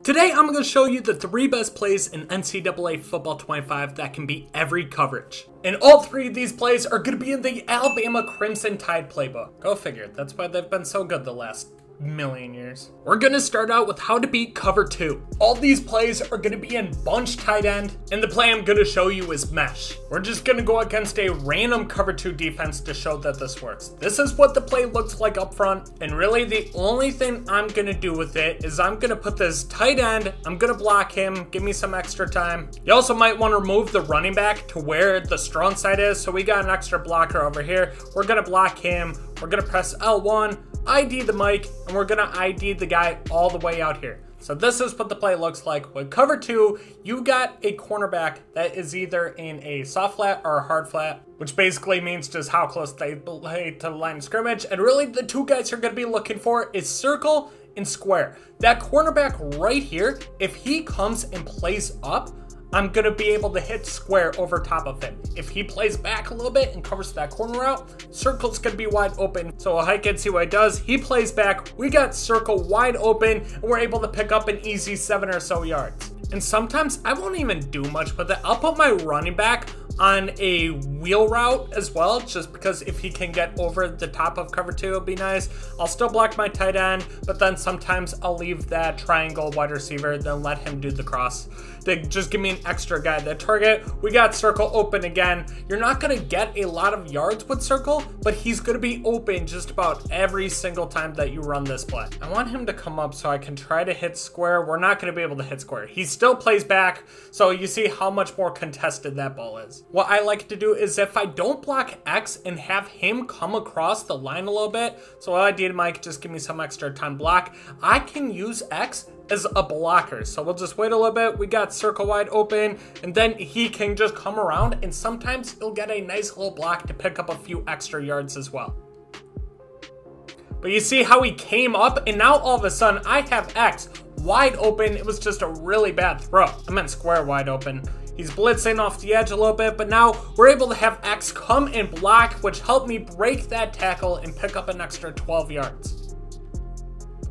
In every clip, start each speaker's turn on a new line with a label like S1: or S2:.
S1: Today I'm going to show you the 3 best plays in NCAA Football 25 that can beat every coverage. And all 3 of these plays are going to be in the Alabama Crimson Tide playbook. Go figure, that's why they've been so good the last million years. We're going to start out with how to beat cover 2. All these plays are going to be in bunch tight end, and the play I'm going to show you is mesh. We're just going to go against a random cover 2 defense to show that this works. This is what the play looks like up front, and really the only thing I'm going to do with it is I'm going to put this tight end, I'm going to block him, give me some extra time. You also might want to remove the running back to where the strong side is, so we got an extra blocker over here. We're going to block him, we're going to press L1, ID the mic, and we're gonna ID the guy all the way out here. So this is what the play looks like. With cover 2, you got a cornerback that is either in a soft flat or a hard flat, which basically means just how close they play to the line of scrimmage. And really the 2 guys you're gonna be looking for is circle and square. That cornerback right here, if he comes and plays up, I'm going to be able to hit square over top of him. If he plays back a little bit and covers that corner out, circle's going to be wide open. So I'll hike and see what he does. He plays back. We got circle wide open, and we're able to pick up an easy 7 or so yards. And sometimes I won't even do much with it. I'll put my running back on a wheel route as well, just because if he can get over the top of cover 2, it'll be nice. I'll still block my tight end, but then sometimes I'll leave that triangle wide receiver, then let him do the cross. They just give me an extra guy to target. We got circle open again. You're not gonna get a lot of yards with circle, but he's gonna be open just about every single time that you run this play. I want him to come up so I can try to hit square. We're not gonna be able to hit square. He still plays back, so you see how much more contested that ball is. What I like to do is if I don't block X and have him come across the line a little bit, so I did Mike, just give me some extra time block, I can use X as a blocker. So we'll just wait a little bit. We got circle wide open, and then he can just come around, and sometimes he'll get a nice little block to pick up a few extra yards as well. But you see how he came up, and now all of a sudden I have X wide open. It was just a really bad throw. I meant square wide open. He's blitzing off the edge a little bit, but now we're able to have X come and block, which helped me break that tackle and pick up an extra 12 yards.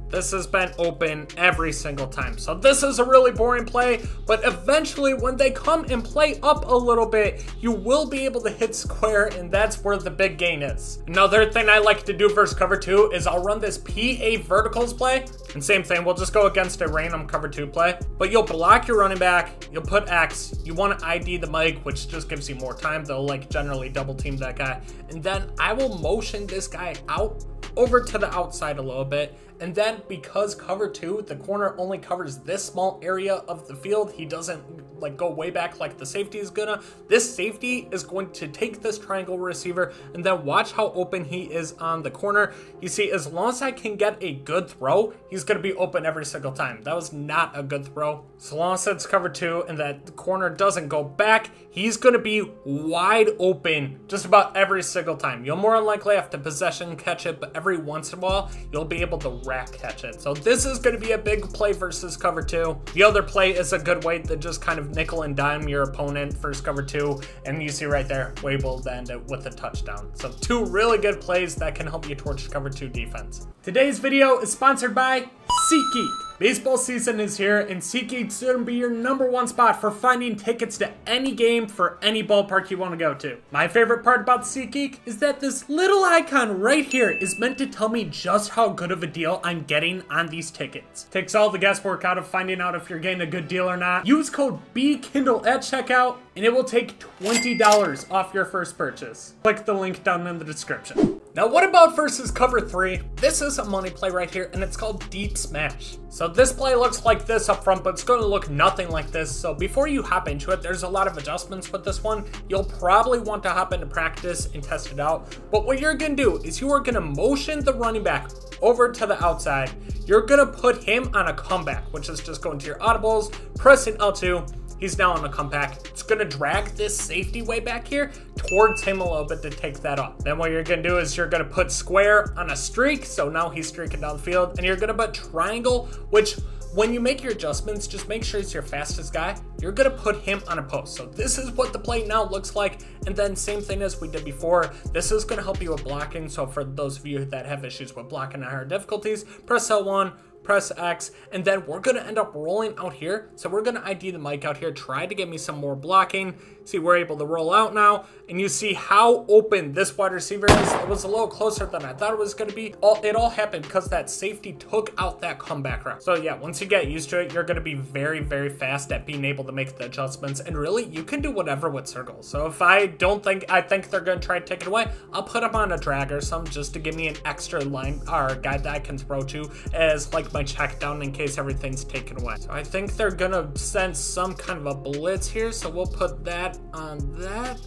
S1: This has been open every single time. So this is a really boring play, but eventually when they come and play up a little bit, you will be able to hit square, and that's where the big gain is. Another thing I like to do versus cover 2 is I'll run this PA verticals play, and same thing, we'll just go against a random cover 2 play, but you'll block your running back, you'll put X, you want to ID the mic, which just gives you more time. They'll like generally double team that guy, and then I will motion this guy out over to the outside a little bit, and then because cover 2, the corner only covers this small area of the field, he doesn't like go way back like the safety is gonna. This safety is going to take this triangle receiver, and then watch how open he is on the corner. You see, as long as I can get a good throw, he's gonna be open every single time. That was not a good throw. So long as it's cover 2 and that the corner doesn't go back, he's gonna be wide open just about every single time. You'll more than likely have to possession catch it, but every once in a while, you'll be able to rack catch it. So this is gonna be a big play versus cover 2. The other play is a good way to just kind of nickel and dime your opponent versus cover 2, and you see right there, we're able to end it with a touchdown. So 2 really good plays that can help you torch cover 2 defense. Today's video is sponsored by SeatGeek. Baseball season is here, and SeatGeek's gonna be your #1 spot for finding tickets to any game for any ballpark you want to go to. My favorite part about SeatGeek is that this little icon right here is meant to tell me just how good of a deal I'm getting on these tickets. Takes all the guesswork out of finding out if you're getting a good deal or not. Use code Bkindel at checkout, and it will take $20 off your first purchase. Click the link down in the description. Now what about versus cover 3? This is a money play right here, and it's called Deep Smash. So this play looks like this up front, but it's going to look nothing like this. So before you hop into it, there's a lot of adjustments with this one. You'll probably want to hop into practice and test it out. But what you're going to do is you are going to motion the running back over to the outside. You're going to put him on a comeback, which is just going to your audibles, pressing L2. He's now on a comeback. It's gonna drag this safety way back here towards him a little bit to take that off. Then what you're gonna do is you're gonna put square on a streak. So now he's streaking down the field, and you're gonna put triangle, which when you make your adjustments, just make sure it's your fastest guy. You're gonna put him on a post. So this is what the play now looks like. And then same thing as we did before. This is gonna help you with blocking. So for those of you that have issues with blocking at higher difficulties, press L1, press X, and then we're going to end up rolling out here. So we're going to ID the Mike out here, try to get me some more blocking. See, we're able to roll out now, and you see how open this wide receiver is. It was a little closer than I thought it was going to be. It all happened because that safety took out that comeback route. So yeah, once you get used to it, you're going to be very, very fast at being able to make the adjustments, and really, you can do whatever with circles. So if I think they're going to try to take it away, I'll put them on a drag or something just to give me an extra line or guy that I can throw to as like my check down in case everything's taken away. So I think they're going to send some kind of a blitz here, so we'll put that on that,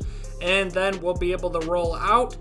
S1: and then we'll be able to roll out.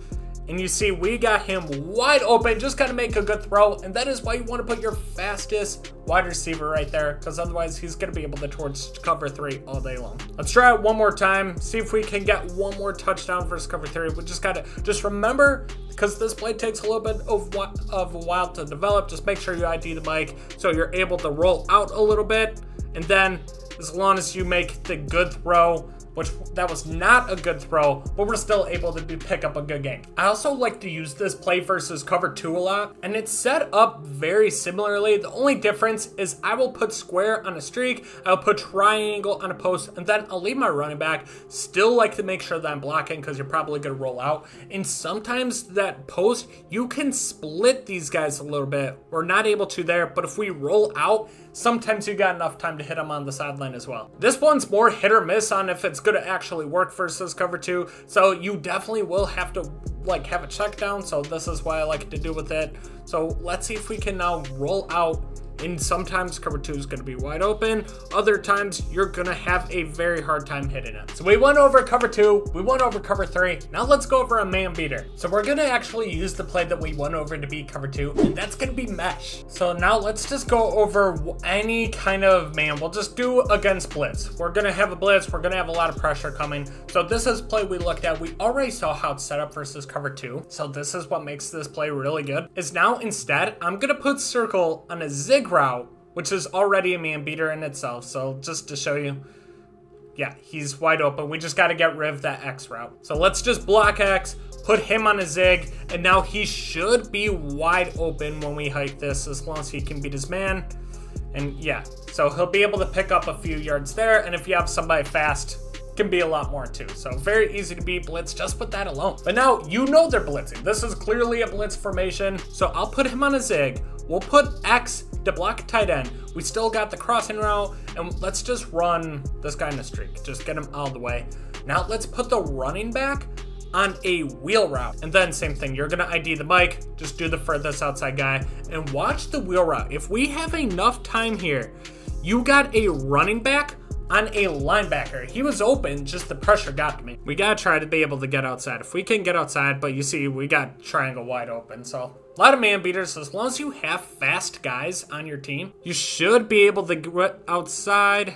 S1: And you see we got him wide open, just got to make a good throw, and that is why you want to put your fastest wide receiver right there, because otherwise he's going to be able to torch cover 3 all day long. Let's try it one more time, see if we can get one more touchdown versus cover 3. We just got to remember, because this play takes a little bit of a while to develop, just make sure you ID the Mike so you're able to roll out a little bit, and then as long as you make the good throw, which that was not a good throw, but we're still able to pick up a good game. I also like to use this play versus cover 2 a lot, and it's set up very similarly. The only difference is I will put square on a streak, I'll put triangle on a post, and then I'll leave my running back. Still like to make sure that I'm blocking because you're probably gonna roll out. And sometimes that post, you can split these guys a little bit. We're not able to there, but if we roll out, sometimes you got enough time to hit them on the sideline as well. This one's more hit or miss on if it's going to actually work versus cover 2. So you definitely will have to like have a check down. So this is why I like to do with it. So let's see if we can now roll out. And sometimes cover 2 is going to be wide open. Other times you're going to have a very hard time hitting it. So we went over cover 2. We went over cover 3. Now let's go over a man beater. So we're going to actually use the play that we went over to beat cover 2. And that's going to be mesh. So now let's just go over any kind of man. We'll just do against blitz. We're going to have a blitz. We're going to have a lot of pressure coming. So this is play we looked at. We already saw how it's set up versus cover 2. So this is what makes this play really good. Is now instead, I'm going to put circle on a zig route, which is already a man beater in itself. So just to show you, yeah, he's wide open. We just got to get rid of that X route. So let's just block X, put him on a zig, and now he should be wide open when we hike this, as long as he can beat his man. And yeah, so he'll be able to pick up a few yards there, and if you have somebody fast, can be a lot more too. So very easy to beat blitz just with that alone. But now you know they're blitzing. This is clearly a blitz formation. So I'll put him on a zig. We'll put X to block tight end. We still got the crossing route, and let's just run this guy in a streak. Just get him out of the way. Now let's put the running back on a wheel route. And then same thing, you're gonna ID the Mike, just do the furthest outside guy, and watch the wheel route. If we have enough time here, you got a running back on a linebacker. He was open, just the pressure got to me. We gotta try to be able to get outside. If we can get outside, but you see, we got triangle wide open, so a lot of man beaters. As long as you have fast guys on your team, you should be able to get outside.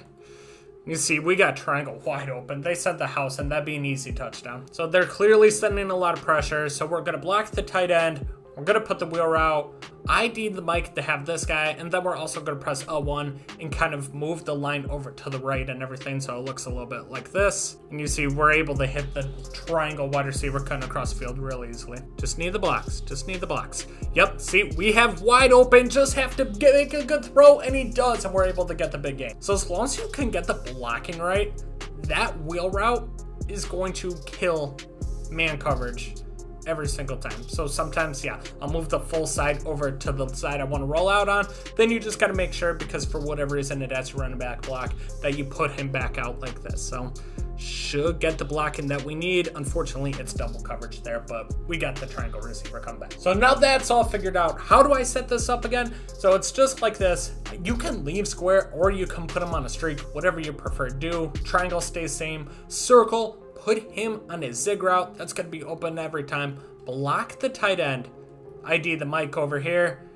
S1: You see, we got triangle wide open. They sent the house, and that'd be an easy touchdown. So they're clearly sending a lot of pressure, so we're gonna block the tight end. We're gonna put the wheel route, ID the Mike to have this guy, and then we're also gonna press L1 and kind of move the line over to the right and everything, so it looks a little bit like this. And you see we're able to hit the triangle wide receiver kind of across the field really easily. Just need the blocks, just need the blocks. Yep, see, we have wide open, just have to make a good throw, and he does, and we're able to get the big game. So as long as you can get the blocking right, that wheel route is going to kill man coverage every single time. So sometimes, yeah, I'll move the full side over to the side I want to roll out on. Then you just got to make sure, because for whatever reason it has a running back block, that you put him back out like this. So should get the blocking that we need. Unfortunately, it's double coverage there, but we got the triangle receiver come back. So now that's all figured out, how do I set this up again? So it's just like this. You can leave square, or you can put him on a streak, whatever you prefer to do. Triangle stays same. Circle, put him on a zig route. That's going to be open every time. Block the tight end. ID the Mike over here.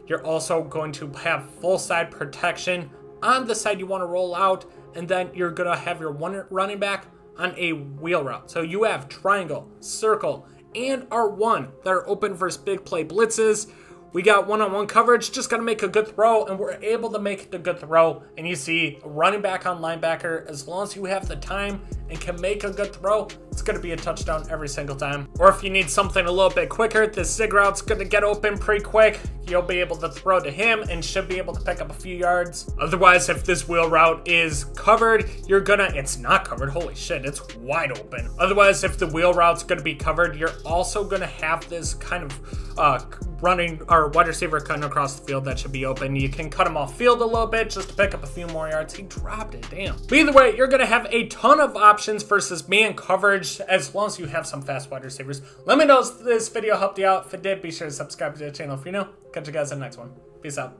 S1: You're also going to have full side protection on the side you want to roll out. And then you're going to have your one running back on a wheel route. So you have triangle, circle, and R1 that are open versus big play blitzes. We got one-on-one coverage, just got to make a good throw, and we're able to make the good throw. And you see running back on linebacker, as long as you have the time and can make a good throw, it's going to be a touchdown every single time. Or if you need something a little bit quicker, this zig route's going to get open pretty quick. You'll be able to throw to him and should be able to pick up a few yards. Otherwise, if this wheel route is covered, it's not covered, holy shit, it's wide open. Otherwise, if the wheel route's going to be covered, you're also going to have this kind of running or wide receiver cutting across the field that should be open. You can cut him off field a little bit just to pick up a few more yards. He dropped it, damn. But either way, you're going to have a ton of options versus man coverage as long as you have some fast wide receivers. Let me know if this video helped you out. If it did, be sure to subscribe to the channel if you're new. Catch you guys in the next one. Peace out.